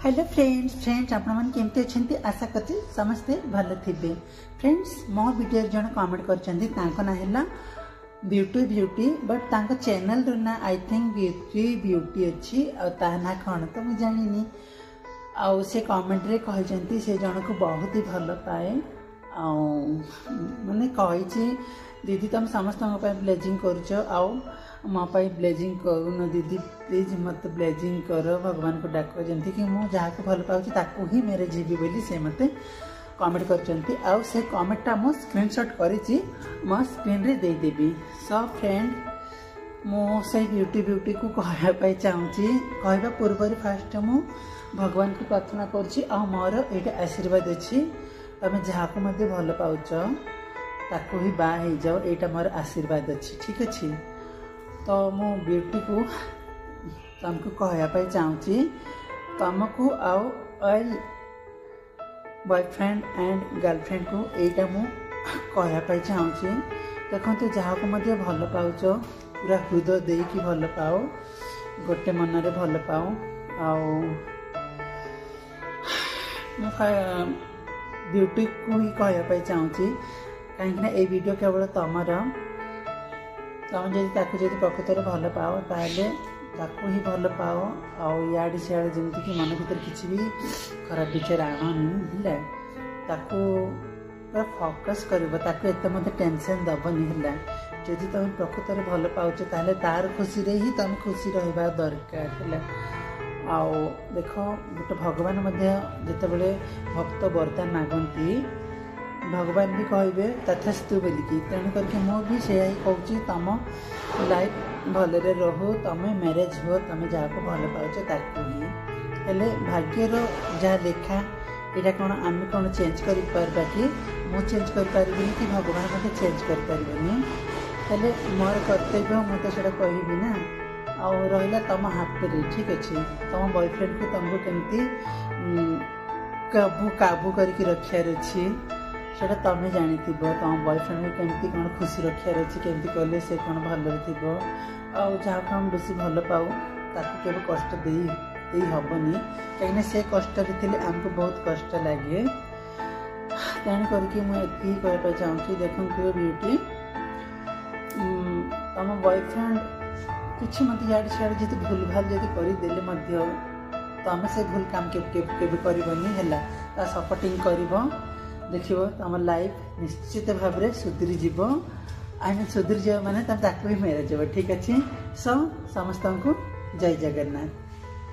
Hello friends आपमते अच्छे आशा करते समस्ते भल थे। फ्रेंड्स मो वीडियो जन कमेंट कर ना ब्यूटी बट तांको चैनल रो ना आई थिंक ब्यूटी अच्छी ना कौन तो मुझे जानी से कमेंट रे कहते से जन को बहुत ही भल पाए माने कही दीदी तुम समस्त ब्लेजिंग कर मोपाई ब्लेजिंग करूँ दीदी प्लीज मत ब्लेजिंग कर भगवान को डाक जमी कि मुझे जहाँ को भल पाऊँ ही मेरे जीवी बोली से मत कमेंट कर से कमेंटा मो स्क्रीनशॉट करी मो स्क्रीन रे देदेवी। सो फ्रेंड मो से ब्यूटी को कहवाई चाहूँगी कहवा पूर्व फास्ट मु भगवान को प्रार्थना कर मोर ये आशीर्वाद अच्छी तुम जहाँ को मत भल पाच ताको ही बाह जाओ यहाँ मोर आशीर्वाद अच्छी ठीक अच्छे। तो मु ब्यूटी को तुमको कहवाई चाहूँगी तुमको आउ बॉयफ्रेंड एंड गर्लफ्रेंड को यहीटा मु कहवाई चाहूँगी देखो जहाँ को मत भल पाच पूरा हृदय देकी भल पाओ गोटे मन रे भल पाओ ब्यूटी को ही कहवाई चाहूँगी कहीं ये वीडियो केवल तुमर तुम जब प्रकृत भल पाओ ताले ताकू ही भल पाओ आड़े सियाड़े जमी कि मन भर किसी भी खराब विचार आणनी है ताकू पूरा फोकस कर एत मत टेंशन दबनी है जदि तुम प्रकृत भल पाच ताले तार खुशी रे ही तुम खुशी रहा दरकार है। देख गोटे भगवान जिते भक्त वरदान मागती भगवान भी कहे तथास्तु बोलिकी तेणु करके मु भी से कहूँ तुम लाइफ भलरे रहो तुम मैरेज हो तुम जहाँ को भल पाच ताकू ही हेले भाग्यर जहाँ लेखा यहाँ कौन आम कौन चेंज कर कि मु चेंज कर पारि कि भगवान मत चेंज कर पारे हेले मोर कर्तव्य मुझे से कहबी ना आउ रहा तुम हाथ में ठीक अच्छे तुम बॉयफ्रेंड को तुमको केमती काबू करके रखार अच्छी सेटा तुम जानी तुम बॉयफ्रेंड को केमती कौन खुशी रखार अच्छी केमती कले से कौन भलरे थी जहाँ को हम बेसी भल पाऊ ताकू केवे कष्ट दे हेनी कहीं से कष्ट थे आमको बहुत कष्ट लगे तेणु करके मुझे कहना चाहूँगी देखो ब्यूटी तुम बॉयफ्रेंड किसी मत इे सियाड़े जी भूल भाल जब करदे तुम से भूल काम करनी है सपोर्टिंग कर देखो तुम लाइफ निश्चित भाव में सुधरी जीव आई मीन सुधरी जाव माने तुम ताकू ही मेरेज हो ठीक अच्छे। सो समस्त को जय जगन्नाथ।